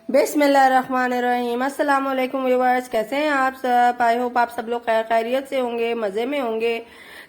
बिस्मिल्लाहिर्रहमानिर्रहीम। अस्सलाम वालेकुम व्यूअर्स, कैसे हैं आप सब? आई होप आप सब लोग खैरियत से होंगे, मजे में होंगे।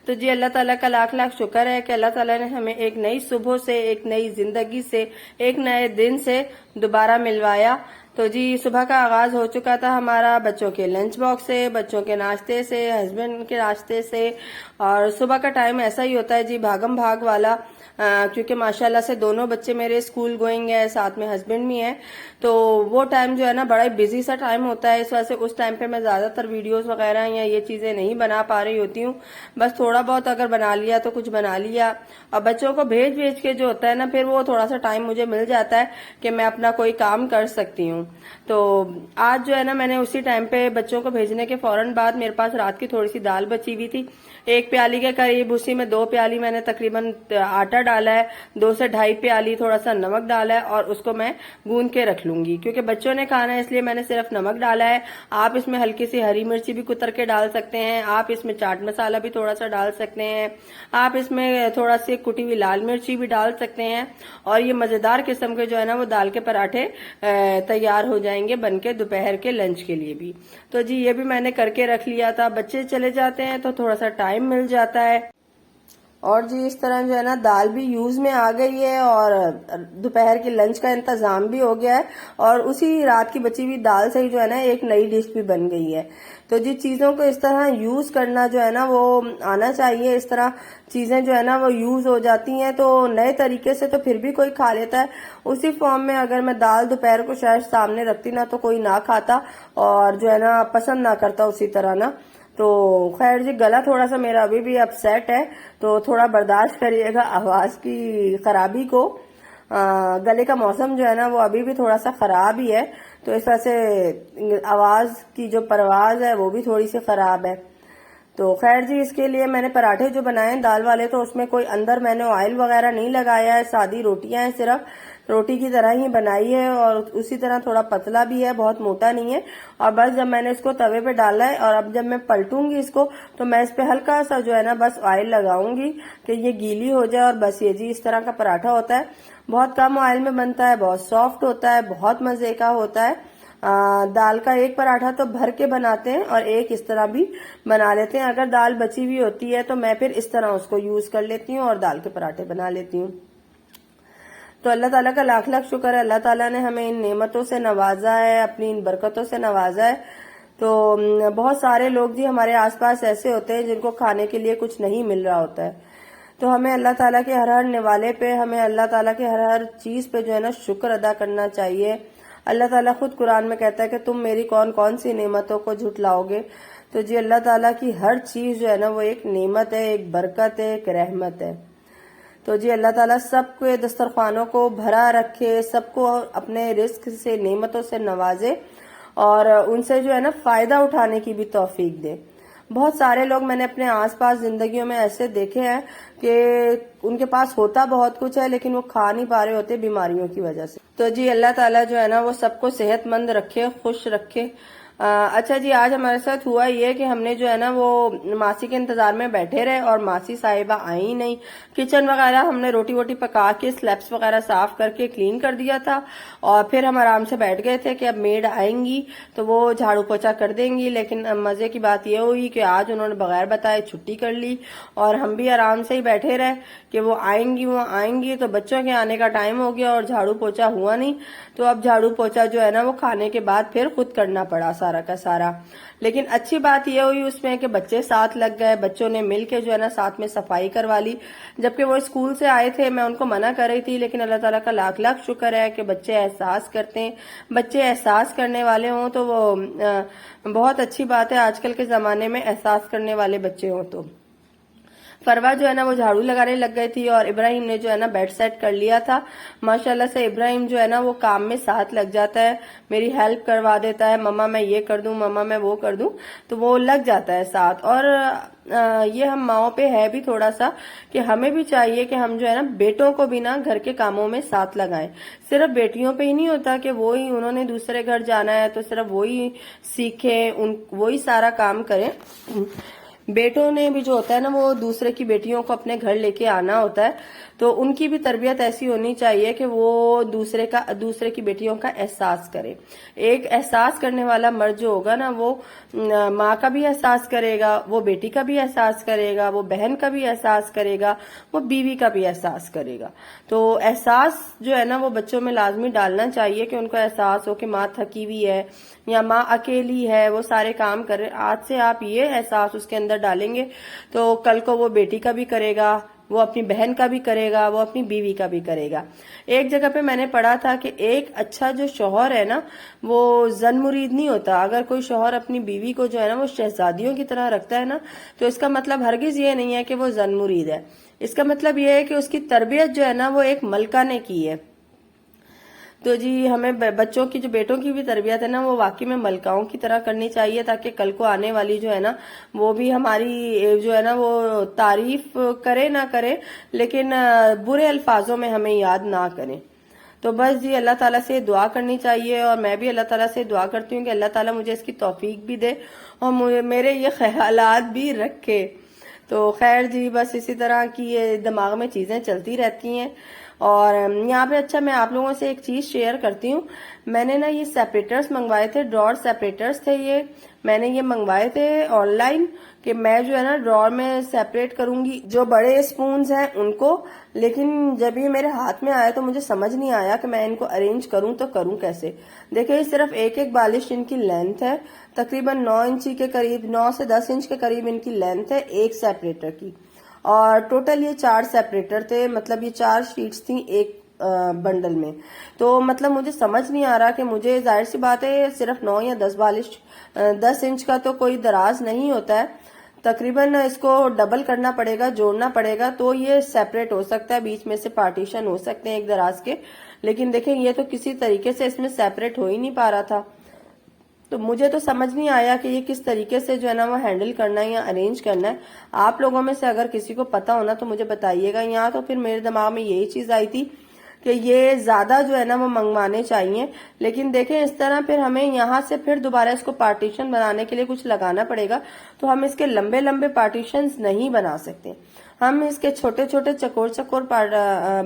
तो जी अल्लाह ताला का लाख लाख शुक्र है कि अल्लाह ताला ने हमें एक नई सुबह से, एक नई जिंदगी से, एक नए दिन से दोबारा मिलवाया। तो जी सुबह का आगाज हो चुका था हमारा बच्चों के लंच बॉक्स से, बच्चों के नाश्ते से, हस्बैंड के नाश्ते से। और सुबह का टाइम ऐसा ही होता है जी, भागम भाग वाला। क्योंकि माशाल्लाह से दोनों बच्चे मेरे स्कूल गोइंग है, साथ में हस्बैंड भी हैं। तो वो टाइम जो है ना बड़ा बिजी सा टाइम होता है। इस वजह से उस टाइम पे मैं ज्यादातर वीडियोस वगैरह या ये चीजें नहीं बना पा रही होती हूँ। बस थोड़ा बहुत अगर बना लिया तो कुछ बना लिया। और बच्चों को भेज भेज के जो होता है ना, फिर वो थोड़ा सा टाइम मुझे मिल जाता है कि मैं अपना कोई काम कर सकती हूँ। तो आज जो है ना, मैंने उसी टाइम पे बच्चों को भेजने के फौरन बाद मेरे पास रात की थोड़ी सी दाल बची हुई थी, 1 प्याली के करीब। उसी में 2 प्याली मैंने तकरीबन आटा डाला है, 2 से 2.5 प्याली थोड़ा सा नमक डाला है, और उसको मैं गूंद के रख लूंगी क्योंकि बच्चों ने खाना है, इसलिए मैंने सिर्फ नमक डाला है। आप इसमें हल्की सी हरी मिर्ची भी कुतर के डाल सकते हैं, आप इसमें चाट मसाला भी थोड़ा सा डाल सकते हैं, आप इसमें थोड़ा सी कुटी हुई लाल मिर्ची भी डाल सकते हैं। और ये मजेदार किस्म के जो है ना वो दाल के पराठे तैयार हो जाएंगे बनके दोपहर के लंच के लिए भी। तो जी ये भी मैंने करके रख लिया था। बच्चे चले जाते हैं तो थोड़ा सा टाइम मिल जाता है। और जी इस तरह जो है ना दाल भी यूज में आ गई है और दोपहर के लंच का इंतजाम भी हो गया है। और उसी रात की बची हुई दाल से ही जो है ना एक नई डिश भी बन गई है। तो जी चीजों को इस तरह यूज करना जो है ना वो आना चाहिए। इस तरह चीजें जो है ना वो यूज हो जाती हैं तो नए तरीके से तो फिर भी कोई खा लेता है। उसी फॉर्म में अगर मैं दाल दोपहर को शायद सामने रखती ना तो कोई ना खाता और जो है ना पसंद ना करता उसी तरह ना। तो खैर जी, गला थोड़ा सा मेरा अभी भी अपसेट है, तो थोड़ा बर्दाश्त करिएगा आवाज की खराबी को। गले का मौसम जो है ना वो अभी भी थोड़ा सा खराब ही है, तो इस वजह से आवाज की जो परवाज है वो भी थोड़ी सी खराब है। तो खैर जी, इसके लिए मैंने पराठे जो बनाए हैं दाल वाले, तो उसमें कोई अंदर मैंने ऑयल वगैरह नहीं लगाया है, सादी रोटियां हैं, सिर्फ रोटी की तरह ही बनाई है। और उसी तरह थोड़ा पतला भी है, बहुत मोटा नहीं है। और बस जब मैंने इसको तवे पे डाला है और अब जब मैं पलटूंगी इसको तो मैं इस पे हल्का सा जो है ना बस ऑयल लगाऊंगी कि ये गीली हो जाए। और बस ये जी इस तरह का पराठा होता है, बहुत कम ऑयल में बनता है, बहुत सॉफ्ट होता है, बहुत मजे का होता है। दाल का एक पराठा तो भर के बनाते हैं और एक इस तरह भी बना लेते हैं। अगर दाल बची हुई होती है तो मैं फिर इस तरह उसको यूज कर लेती हूँ और दाल के पराठे बना लेती हूँ। तो अल्लाह ताला का लाख लाख शुक्र है, अल्लाह ताला ने हमें इन नेमतों से नवाजा है, अपनी इन बरकतों से नवाजा है। तो बहुत सारे लोग जी हमारे आसपास ऐसे होते हैं जिनको खाने के लिए कुछ नहीं मिल रहा होता है। तो हमें अल्लाह ताला के हर हर निवाले पे, हमें अल्लाह ताला के हर हर चीज पे जो है ना शुक्र अदा करना चाहिए। अल्लाह ताला खुद कुरान में कहता है कि तुम मेरी कौन कौन सी नेमतों को झुटलाओगे। तो जी अल्लाह ताला की हर चीज जो है ना वो एक नेमत है, एक बरकत है, एक रहमत है। तो जी अल्लाह ताला सबके दस्तरखानों को भरा रखे, सबको अपने रिस्क से, नेमतों से नवाजे और उनसे जो है ना फायदा उठाने की भी तौफीक दे। बहुत सारे लोग मैंने अपने आसपास जिंदगियों में ऐसे देखे हैं कि उनके पास होता बहुत कुछ है लेकिन वो खा नहीं पा रहे होते बीमारियों की वजह से। तो जी अल्लाह ताला जो है ना वो सबको सेहतमंद रखे, खुश रखे। अच्छा जी, आज हमारे साथ हुआ ये कि हमने जो है ना वो मासी के इंतजार में बैठे रहे और मासी साहिबा आई ही नहीं। किचन वगैरह हमने रोटी वोटी पका के स्लैब्स वगैरह साफ करके क्लीन कर दिया था और फिर हम आराम से बैठ गए थे कि अब मेड आएंगी तो वो झाड़ू पोछा कर देंगी। लेकिन मजे की बात ये हुई कि आज उन्होंने बगैर बताए छुट्टी कर ली और हम भी आराम से ही बैठे रहे कि वो आएंगी। तो बच्चों के आने का टाइम हो गया और झाड़ू पोछा हुआ नहीं। तो अब झाड़ू पोछा जो है ना वो खाने के बाद फिर खुद करना पड़ा सारा का सारा। लेकिन अच्छी बात यह हुई उसमें कि बच्चे साथ लग गए, बच्चों ने मिलके जो है ना साथ में सफाई करवा ली। जबकि वो स्कूल से आए थे, मैं उनको मना कर रही थी, लेकिन अल्लाह ताला का लाख लाख शुक्र है कि बच्चे एहसास करते हैं। बच्चे एहसास करने वाले हों तो वो बहुत अच्छी बात है। आजकल के जमाने में एहसास करने वाले बच्चे हों तो। फरवा जो है ना वो झाड़ू लगाने लग गई थी और इब्राहिम ने जो है ना बेड सेट कर लिया था। माशाल्लाह से इब्राहिम जो है ना वो काम में साथ लग जाता है, मेरी हेल्प करवा देता है, मम्मा मैं ये कर दूं, मम्मा मैं वो कर दूं, तो वो लग जाता है साथ। और ये हम माओ पे है भी थोड़ा सा कि हमें भी चाहिए कि हम जो है ना बेटों को भी ना घर के कामों में साथ लगाएं। सिर्फ बेटियों पे ही नहीं होता कि वो ही उन्होंने दूसरे घर जाना है तो सिर्फ वो ही सीखे, वही सारा काम करें। बेटों ने भी जो होता है ना वो दूसरे की बेटियों को अपने घर लेके आना होता है, तो उनकी भी तरबियत ऐसी होनी चाहिए कि वो दूसरे की बेटियों का एहसास करे। एक एहसास करने वाला मर्द जो होगा ना वो माँ का भी एहसास करेगा, वो बेटी का भी एहसास करेगा, वो बहन का भी एहसास करेगा, वो बीवी का भी एहसास करेगा। तो एहसास जो है ना वो बच्चों में लाजमी डालना चाहिए कि उनको एहसास हो कि माँ थकी हुई है या माँ अकेली है, वो सारे काम कर रहे। आज से आप ये एहसास उसके अंदर डालेंगे तो कल को वो बेटी का भी करेगा, वो अपनी बहन का भी करेगा, वो अपनी बीवी का भी करेगा। एक जगह पे मैंने पढ़ा था कि एक अच्छा जो शौहर है ना वो जन मुरीद नहीं होता। अगर कोई शौहर अपनी बीवी को जो है ना वो शहजादियों की तरह रखता है ना, तो इसका मतलब हरगिज ये नहीं है कि वो जन मुरीद है। इसका मतलब ये है कि उसकी तरबियत जो है ना वो एक मलका ने की है। तो जी हमें बच्चों की जो बेटों की भी तरबियत है ना वो वाकई में मलकाओं की तरह करनी चाहिए, ताकि कल को आने वाली जो है ना वो भी हमारी जो है ना वो तारीफ करे ना करे, लेकिन बुरे अल्फाजों में हमें याद ना करें। तो बस जी अल्लाह ताला से दुआ करनी चाहिए, और मैं भी अल्लाह ताला से दुआ करती हूँ कि अल्लाह ताला मुझे इसकी तौफीक भी दे और मेरे ये ख्यालात भी रखे। तो खैर जी बस इसी तरह की ये दिमाग में चीजें चलती रहती हैं। और यहाँ पे अच्छा मैं आप लोगों से एक चीज शेयर करती हूँ। मैंने ना ये सेपरेटर्स मंगवाए थे, ड्रॉर सेपरेटर्स थे ये, मैंने ये मंगवाए थे ऑनलाइन कि मैं जो है ना ड्रॉर में सेपरेट करूंगी जो बड़े स्पून्स हैं उनको। लेकिन जब ये मेरे हाथ में आया तो मुझे समझ नहीं आया कि मैं इनको अरेंज करूं तो करूं कैसे। देखिए सिर्फ एक एक बालिश इनकी लेंथ है, तकरीबन 9 इंची के करीब, 9 से 10 इंच के करीब इनकी लेंथ है एक सेपरेटर की। और टोटल ये 4 सेपरेटर थे, मतलब ये 4 शीट्स थी एक बंडल में। तो मतलब मुझे समझ नहीं आ रहा कि मुझे, जाहिर सी बात है सिर्फ 9 या 10 बालिश 10 इंच का तो कोई दराज नहीं होता है, तकरीबन इसको डबल करना पड़ेगा, जोड़ना पड़ेगा तो ये सेपरेट हो सकता है, बीच में से पार्टीशन हो सकते हैं एक दराज के। लेकिन देखें ये तो किसी तरीके से इसमें सेपरेट हो ही नहीं पा रहा था। तो मुझे तो समझ नहीं आया कि ये किस तरीके से जो है ना वो हैंडल करना है या अरेंज करना है। आप लोगों में से अगर किसी को पता हो ना तो मुझे बताइएगा। यहाँ तो फिर मेरे दिमाग में यही चीज आई थी कि ये ज्यादा जो है ना वो मंगवाने चाहिए, लेकिन देखें इस तरह फिर हमें यहाँ से फिर दोबारा इसको पार्टीशन बनाने के लिए कुछ लगाना पड़ेगा, तो हम इसके लंबे लंबे पार्टीशन नहीं बना सकते। हम इसके छोटे छोटे चकोर चकोर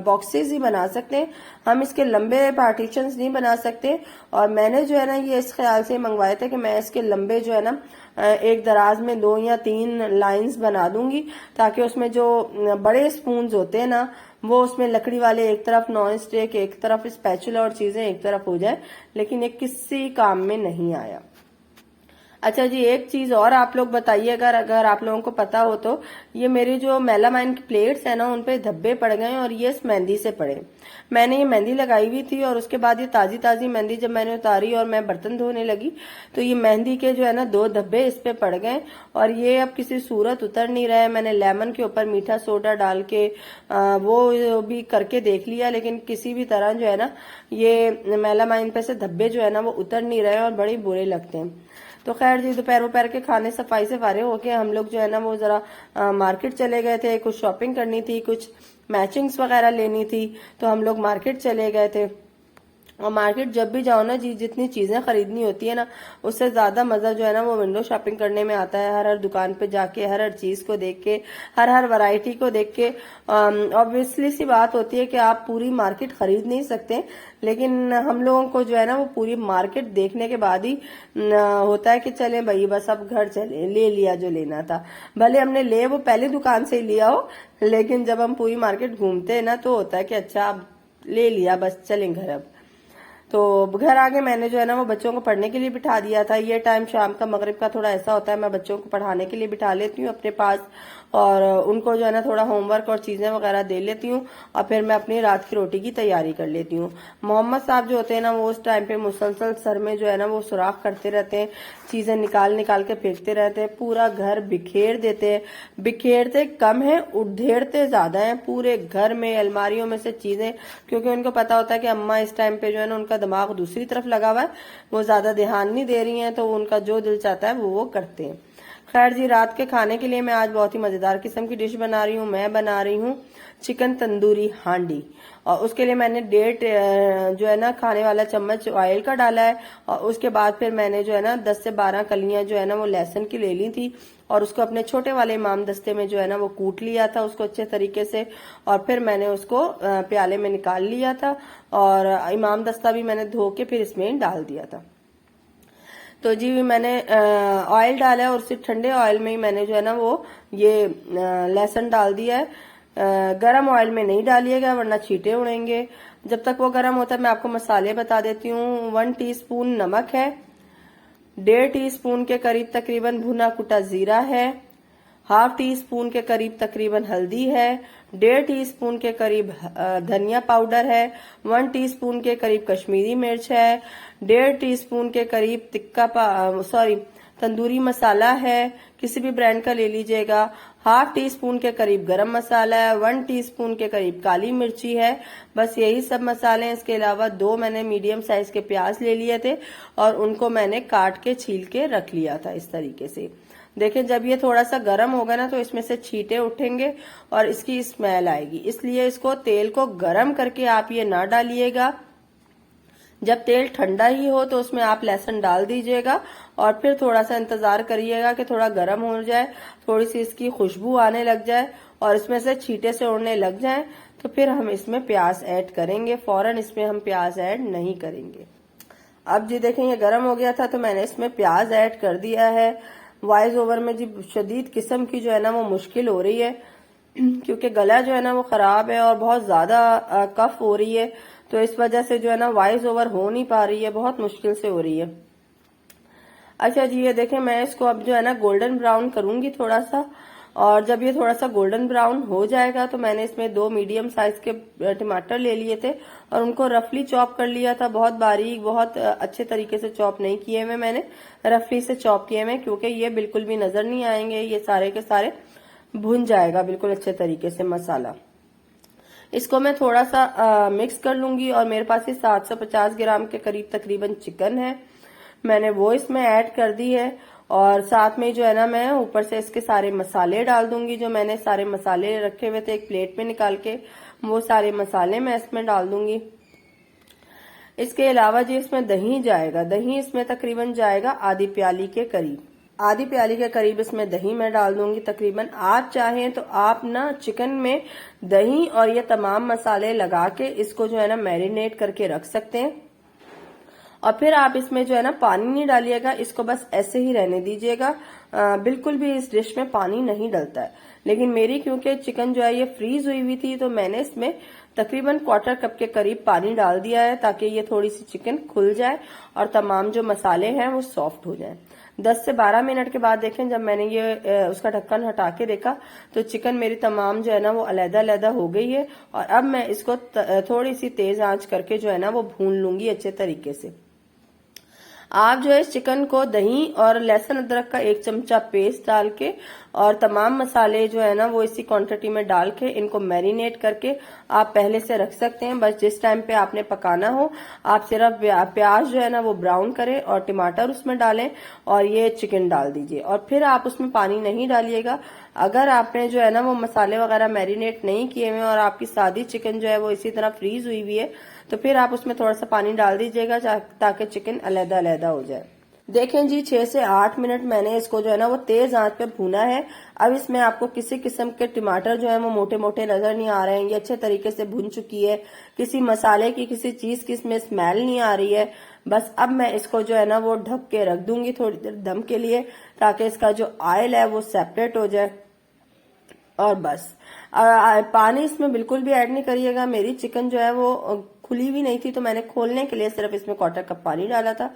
बॉक्सेस ही बना सकते हैं, हम इसके लंबे पार्टीशंस नहीं बना सकते। और मैंने जो है ना ये इस ख्याल से मंगवाए थे कि मैं इसके लंबे जो है ना एक दराज में 2 या 3 लाइंस बना दूंगी, ताकि उसमें जो बड़े स्पून होते हैं ना वो उसमें लकड़ी वाले एक तरफ, नॉन स्टिक एक तरफ, स्पैचुला और चीजें एक तरफ हो जाए। लेकिन ये किसी काम में नहीं आया। अच्छा जी एक चीज और आप लोग बताइए, अगर आप लोगों को पता हो तो, ये मेरी जो मेलामाइन की प्लेट्स है ना उन पे धब्बे पड़ गए और ये इस मेहंदी से पड़े। मैंने ये मेहंदी लगाई हुई थी और उसके बाद ये ताजी ताजी मेहंदी जब मैंने उतारी और मैं बर्तन धोने लगी तो ये मेहंदी के जो है ना 2 धब्बे इस पे पड़ गए और ये अब किसी सूरत उतर नहीं रहा है। मैंने लेमन के ऊपर मीठा सोडा डाल के वो भी करके देख लिया, लेकिन किसी भी तरह जो है ना ये मेलामाइन पे से धब्बे जो है ना वो उतर नहीं रहे और बड़े बुरे लगते हैं। तो खैर जी दोपहर के खाने सफाई से फारिग होके हम लोग जो है ना वो जरा मार्केट चले गए थे, कुछ शॉपिंग करनी थी, कुछ मैचिंग्स वगैरह लेनी थी, तो हम लोग मार्केट चले गए थे। और मार्केट जब भी जाओ ना जी, जितनी चीजें खरीदनी होती है ना उससे ज्यादा मजा जो है ना वो विंडो शॉपिंग करने में आता है। हर दुकान पे जाके हर चीज को देख के, हर वैरायटी को देख के। ऑब्वियसली सी बात होती है कि आप पूरी मार्केट खरीद नहीं सकते, लेकिन हम लोगों को जो है ना वो पूरी मार्केट देखने के बाद ही होता है कि चले भाई बस अब घर चले, ले लिया जो लेना था। भले हमने ले वो पहली दुकान से ही लिया हो, लेकिन जब हम पूरी मार्केट घूमते हैं ना तो होता है कि अच्छा अब ले लिया, बस चलें घर। अब तो घर आके मैंने जो है ना वो बच्चों को पढ़ने के लिए बिठा दिया था। ये टाइम शाम का मगरिब का थोड़ा ऐसा होता है, मैं बच्चों को पढ़ाने के लिए बिठा लेती हूँ अपने पास और उनको जो है ना थोड़ा होमवर्क और चीजें वगैरह दे लेती हूँ और फिर मैं अपनी रात की रोटी की तैयारी कर लेती हूँ। मोहम्मद साहब जो होते हैं ना वो उस टाइम पे मुसलसल सर में जो है ना वो सुराख करते रहते हैं, चीजें निकाल निकाल के फेंकते रहते हैं, पूरा घर बिखेर देते हैं। बिखेरते कम है, उधेड़ते ज्यादा है पूरे घर में, अलमारियों में से चीजें, क्योंकि उनको पता होता है कि अम्मा इस टाइम पे जो है ना उनका दिमाग दूसरी तरफ लगा हुआ है, वो ज्यादा ध्यान नहीं दे रही हैं, तो उनका जो दिल चाहता है वो करते हैं। खैर जी, रात के खाने के लिए मैं आज बहुत ही मजेदार किस्म की डिश बना रही हूँ। मैं बना रही हूँ चिकन तंदूरी हांडी। और उसके लिए मैंने 1.5 जो है ना खाने वाला चम्मच ऑयल का डाला है। और उसके बाद फिर मैंने जो है ना 10 से 12 कलियां जो है ना वो लहसुन की ले ली थी। और उसको अपने छोटे वाले इमाम दस्ते में जो है ना वो कूट लिया था उसको अच्छे तरीके से। और फिर मैंने उसको प्याले में निकाल लिया था। और इमाम दस्ता भी मैंने धो के फिर इसमें डाल दिया था। तो जी मैंने ऑयल डाला है और उसी ठंडे ऑयल में ही मैंने जो है ना वो ये लहसुन डाल दिया है। गरम ऑयल में नहीं डालिएगा वरना छींटे उड़ेंगे। जब तक वो गरम होता है मैं आपको मसाले बता देती हूँ। 1 टीस्पून नमक है, 1.5 टीस्पून के करीब तकरीबन भुना कुटा जीरा है, 1/2 टीस्पून के करीब तकरीबन हल्दी है, 1.5 टीस्पून के करीब धनिया पाउडर है, 1 टीस्पून के करीब कश्मीरी मिर्च है, 1.5 टीस्पून के करीब तंदूरी मसाला है, किसी भी ब्रांड का ले लीजिएगा, 1/2 टीस्पून के करीब गरम मसाला है, 1 टीस्पून के करीब काली मिर्ची है। बस यही सब मसाले हैं। इसके अलावा 2 मैंने मीडियम साइज के प्याज ले लिए थे और उनको मैंने काट के छील के रख लिया था इस तरीके से। देखिए जब ये थोड़ा सा गर्म होगा ना तो इसमें से छींटे उठेंगे और इसकी स्मेल आएगी, इसलिए इसको तेल को गर्म करके आप ये ना डालिएगा। जब तेल ठंडा ही हो तो उसमें आप लहसुन डाल दीजिएगा और फिर थोड़ा सा इंतजार करिएगा कि थोड़ा गर्म हो जाए, थोड़ी सी इसकी खुशबू आने लग जाए और इसमें से छींटे से उड़ने लग जाए तो फिर हम इसमें प्याज ऐड करेंगे। फौरन इसमें हम प्याज ऐड नहीं करेंगे। अब जी देखें ये गर्म हो गया था तो मैंने इसमें प्याज ऐड कर दिया है। वॉइस ओवर में जी शदीद किस्म की जो है ना वो मुश्किल हो रही है क्योंकि गला जो है ना वो खराब है और बहुत ज्यादा कफ हो रही है, तो इस वजह से जो है ना वॉइस ओवर हो नहीं पा रही है, बहुत मुश्किल से हो रही है। अच्छा जी ये देखें मैं इसको अब जो है ना गोल्डन ब्राउन करूंगी थोड़ा सा। और जब ये थोड़ा सा गोल्डन ब्राउन हो जाएगा तो मैंने इसमें 2 मीडियम साइज के टमाटर ले लिए थे और उनको रफली चॉप कर लिया था। बहुत बारीक, बहुत अच्छे तरीके से चॉप नहीं किए हुए, मैंने रफली से चॉप किए हुए क्योंकि ये बिल्कुल भी नजर नहीं आएंगे, ये सारे के सारे भुन जाएगा बिल्कुल अच्छे तरीके से मसाला। इसको मैं थोड़ा सा मिक्स कर लूंगी और मेरे पास ये 750 ग्राम के करीब तकरीबन चिकन है, मैंने वो इसमें ऐड कर दी है। और साथ में जो है ना मैं ऊपर से इसके सारे मसाले डाल दूंगी। जो मैंने सारे मसाले रखे हुए थे एक प्लेट में निकाल के, वो सारे मसाले मैं इसमें डाल दूंगी। इसके अलावा जी इसमें दही जाएगा, दही इसमें तकरीबन जाएगा आधी प्याली के करीब, आधी प्याली के करीब इसमें दही मैं डाल दूंगी तकरीबन। आप चाहें तो आप ना चिकन में दही और ये तमाम मसाले लगा के इसको जो है ना मैरिनेट करके रख सकते हैं। और फिर आप इसमें जो है ना पानी नहीं डालिएगा, इसको बस ऐसे ही रहने दीजिएगा। बिल्कुल भी इस डिश में पानी नहीं डलता है। लेकिन मेरी क्योंकि चिकन जो है ये फ्रीज हुई हुई थी तो मैंने इसमें तकरीबन 1/4 कप के करीब पानी डाल दिया है ताकि ये थोड़ी सी चिकन खुल जाए और तमाम जो मसाले हैं वो सॉफ्ट हो जाए। 10 से 12 मिनट के बाद देखें जब मैंने ये उसका ढक्कन हटा के देखा तो चिकन मेरी तमाम जो है ना वो अलग-अलग हो गई है। और अब मैं इसको थोड़ी सी तेज आंच करके जो है ना वो भून लूंगी अच्छे तरीके से। आप जो है चिकन को दही और लहसुन अदरक का 1 चमचा पेस्ट डाल के और तमाम मसाले जो है ना वो इसी क्वांटिटी में डाल के इनको मैरिनेट करके आप पहले से रख सकते हैं। बस जिस टाइम पे आपने पकाना हो आप सिर्फ प्याज जो है ना वो ब्राउन करें और टमाटर उसमें डालें और ये चिकन डाल दीजिए और फिर आप उसमें पानी नहीं डालिएगा। अगर आपने जो है ना वो मसाले वगैरह मैरिनेट नहीं किए हुए और आपकी सादी चिकन जो है वो इसी तरह फ्रीज हुई हुई है तो फिर आप उसमें थोड़ा सा पानी डाल दीजिएगा ताकि चिकन अलग-अलग हो जाए। देखें जी 6 से 8 मिनट मैंने इसको जो है ना वो तेज आंच पे भूना है। अब इसमें आपको किसी किस्म के टमाटर जो है वो मोटे मोटे नजर नहीं आ रहे हैं, ये अच्छे तरीके से भुन चुकी है, किसी मसाले की किसी चीज की इसमें स्मेल नहीं आ रही है। बस अब मैं इसको जो है ना वो ढक के रख दूंगी थोड़ी देर दम के लिए ताकि इसका जो ऑयल है वो सेपरेट हो जाए। और बस पानी इसमें बिल्कुल भी ऐड नहीं करिएगा। मेरी चिकन जो है वो खुली हुई नहीं थी तो मैंने खोलने के लिए सिर्फ इसमें 1/4 कप पानी डाला था।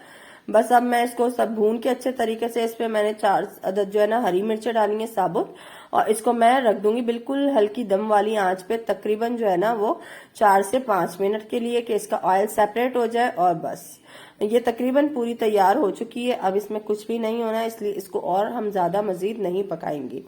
बस अब मैं इसको सब भून के अच्छे तरीके से इसमें मैंने 4 अदद जो है ना हरी मिर्चें डाली है साबुत और इसको मैं रख दूंगी बिल्कुल हल्की दम वाली आंच पे तकरीबन जो है ना वो 4 से 5 मिनट के लिए कि इसका ऑयल सेपरेट हो जाए। और बस ये तकरीबन पूरी तैयार हो चुकी है। अब इसमें कुछ भी नहीं होना है इसलिए इसको और हम ज्यादा मजीद नहीं पकाएंगे।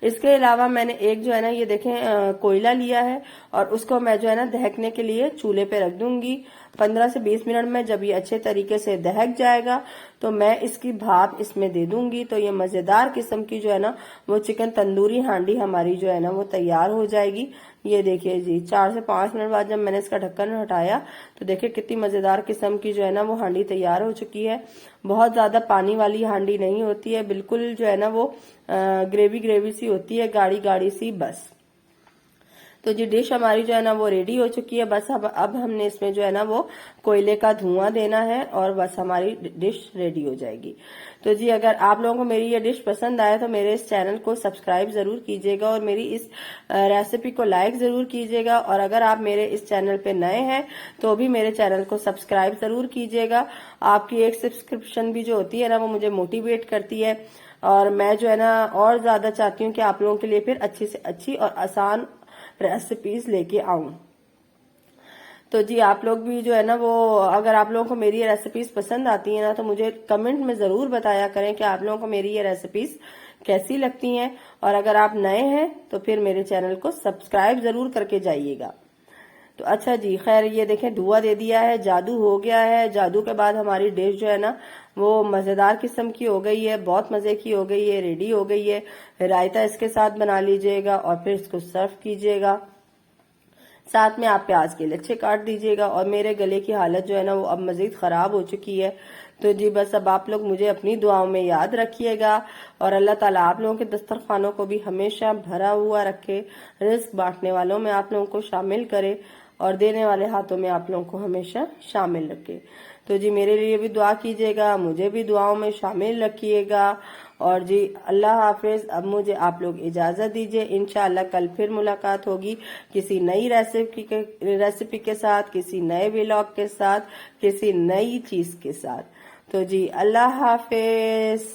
इसके अलावा मैंने एक जो है ना ये देखें कोयला लिया है और उसको मैं जो है ना दहकने के लिए चूल्हे पे रख दूंगी 15 से 20 मिनट में जब ये अच्छे तरीके से दहक जाएगा तो मैं इसकी भाप इसमें दे दूंगी। तो ये मजेदार किस्म की जो है ना वो चिकन तंदूरी हांडी हमारी जो है ना वो तैयार हो जाएगी। ये देखिए जी 4 से 5 मिनट बाद जब मैंने इसका ढक्कन हटाया तो देखिए कितनी मजेदार किस्म की जो है ना वो हांडी तैयार हो चुकी है। बहुत ज्यादा पानी वाली हांडी नहीं होती है, बिल्कुल जो है ना वो ग्रेवी ग्रेवी सी होती है, गाढ़ी गाढ़ी सी बस। तो जी डिश हमारी जो है ना वो रेडी हो चुकी है। बस अब हमने इसमें जो है ना वो कोयले का धुआं देना है और बस हमारी डिश रेडी हो जाएगी। तो जी अगर आप लोगों को मेरी ये डिश पसंद आए तो मेरे इस चैनल को सब्सक्राइब जरूर कीजिएगा और मेरी इस रेसिपी को लाइक जरूर कीजिएगा। और अगर आप मेरे इस चैनल पे नए हैं तो भी मेरे चैनल को सब्सक्राइब जरूर कीजिएगा। आपकी एक सब्सक्रिप्शन भी जो होती है ना वो मुझे मोटिवेट करती है और मैं जो है ना और ज्यादा चाहती हूँ कि आप लोगों के लिए फिर अच्छी से अच्छी और आसान रेसिपीज लेके आऊं। तो जी आप लोग भी जो है ना वो अगर आप लोगों को मेरी ये रेसिपीज पसंद आती है ना तो मुझे कमेंट में जरूर बताया करें कि आप लोगों को मेरी ये रेसिपीज कैसी लगती हैं। और अगर आप नए हैं तो फिर मेरे चैनल को सब्सक्राइब जरूर करके जाइएगा। तो अच्छा जी खैर ये देखें धुआं दे दिया है, जादू हो गया है। जादू के बाद हमारी डिश जो है ना वो मजेदार किस्म की हो गई है, बहुत मजे की हो गई है, रेडी हो गई है। रायता इसके साथ बना लीजिएगा और फिर इसको सर्व कीजिएगा। साथ में आप प्याज के लच्छे काट दीजिएगा। और मेरे गले की हालत जो है ना वो अब मजीद खराब हो चुकी है। तो जी बस अब आप लोग मुझे अपनी दुआओं में याद रखिएगा और अल्लाह ताला आप लोगों के दस्तरखानों को भी हमेशा भरा हुआ रखे, रिस्क बांटने वालों में आप लोगों को शामिल करे और देने वाले हाथों में आप लोगों को हमेशा शामिल रखे। तो जी मेरे लिए भी दुआ कीजिएगा, मुझे भी दुआओं में शामिल रखिएगा। और जी अल्लाह हाफिज। अब मुझे आप लोग इजाजत दीजिए, इंशाअल्लाह कल फिर मुलाकात होगी किसी नई रेसिपी के साथ, किसी नए व्लॉग के साथ, किसी नई चीज के साथ। तो जी अल्लाह हाफिज।